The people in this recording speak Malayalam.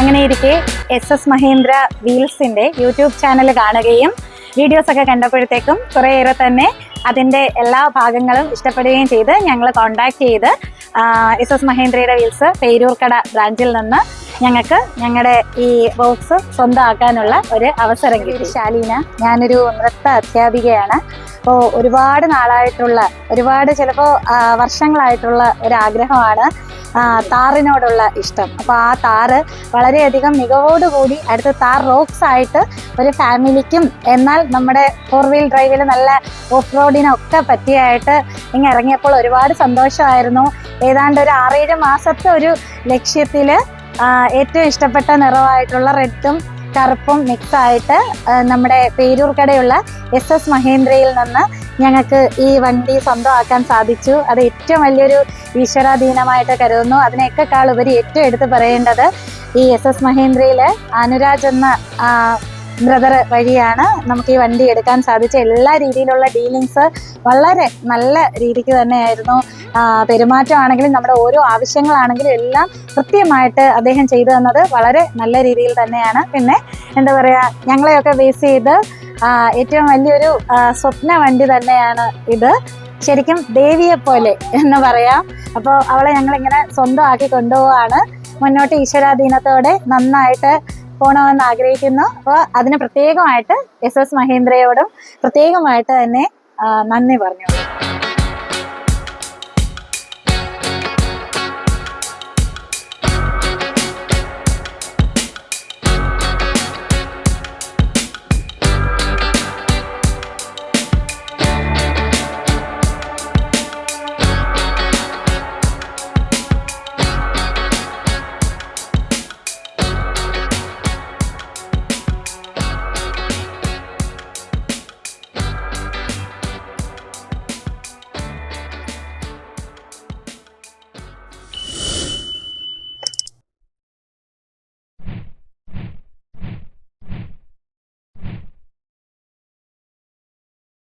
അങ്ങനെ ഇരിക്കെ SS മഹീന്ദ്ര വീൽസിന്റെ യൂട്യൂബ് ചാനൽ കാണുകയും വീഡിയോസ് ഒക്കെ കണ്ടപ്പോഴത്തേക്കും കുറേയേറെ തന്നെ അതിൻ്റെ എല്ലാ ഭാഗങ്ങളും ഇഷ്ടപ്പെടുകയും ചെയ്ത് ഞങ്ങൾ കോണ്ടാക്ട് ചെയ്ത് SS മഹീന്ദ്രയുടെ വീൽസ് പേരൂർക്കട ബ്രാഞ്ചിൽ നിന്ന് ഞങ്ങൾക്ക് ഞങ്ങളുടെ ഈ ബോക്സ് സ്വന്തമാക്കാനുള്ള ഒരു അവസരം കിട്ടി. ശാലീന, ഞാനൊരു നൃത്ത അധ്യാപികയാണ്. അപ്പോൾ ഒരുപാട് നാളായിട്ടുള്ള ചിലപ്പോൾ വർഷങ്ങളായിട്ടുള്ള ഒരാഗ്രഹമാണ് താറിനോടുള്ള ഇഷ്ടം. അപ്പോൾ ആ താറ് വളരെയധികം മികവോടുകൂടി അടുത്ത താർ റോക്സ് ആയിട്ട് ഒരു ഫാമിലിക്കും എന്നാൽ നമ്മുടെ 4 വീൽ ഡ്രൈവിൽ നല്ല ഓഫ് റോഡിനൊക്കെ പറ്റിയായിട്ട് ഇങ്ങനെ ഇറങ്ങിയപ്പോൾ ഒരുപാട് സന്തോഷമായിരുന്നു. ഏതാണ്ട് ഒരു 6-7 മാസത്തെ ഒരു ലക്ഷ്യത്തിൽ ഏറ്റവും ഇഷ്ടപ്പെട്ട നിറമായിട്ടുള്ള റെഡും കറുപ്പും മിക്സായിട്ട് നമ്മുടെ പേരൂർക്കടയുള്ള SS മഹീന്ദ്രയിൽ നിന്ന് ഞങ്ങൾക്ക് ഈ വണ്ടി സ്വന്തമാക്കാൻ സാധിച്ചു. അത് ഏറ്റവും വലിയൊരു ഈശ്വരാധീനമായിട്ട് കരുതുന്നു. അതിനേക്കാൾ ഉപരി ഏറ്റവും എടുത്ത് പറയേണ്ടത് ഈ SS മഹീന്ദ്രയിൽ അനുരാജ് എന്ന ബ്രദർ വഴിയാണ് നമുക്ക് ഈ വണ്ടി എടുക്കാൻ സാധിച്ച. എല്ലാ രീതിയിലുള്ള ഡീലിങ്സ് വളരെ നല്ല രീതിക്ക് തന്നെയായിരുന്നു. പെരുമാറ്റമാണെങ്കിലും നമ്മുടെ ഓരോ ആവശ്യങ്ങളാണെങ്കിലും എല്ലാം കൃത്യമായിട്ട് അദ്ദേഹം ചെയ്തു തന്നത് വളരെ നല്ല രീതിയിൽ തന്നെയാണ്. പിന്നെ എന്താ പറയുക, ഞങ്ങളെയൊക്കെ ബേസ് ചെയ്ത് ഏറ്റവും വലിയൊരു സ്വപ്ന വണ്ടി തന്നെയാണ് ഇത്. ശരിക്കും ദേവിയെ പോലെ എന്ന് പറയാം. അപ്പോൾ അവളെ ഞങ്ങളിങ്ങനെ സ്വന്തമാക്കി കൊണ്ടുപോവാണ്. മുന്നോട്ട് ഈശ്വരാധീനത്തോടെ നന്നായിട്ട് പോകണമെന്ന് ആഗ്രഹിക്കുന്നു. അപ്പോൾ അതിന് പ്രത്യേകമായിട്ട് SS മഹീന്ദ്രയോടും പ്രത്യേകമായിട്ട് തന്നെ നന്ദി പറഞ്ഞു.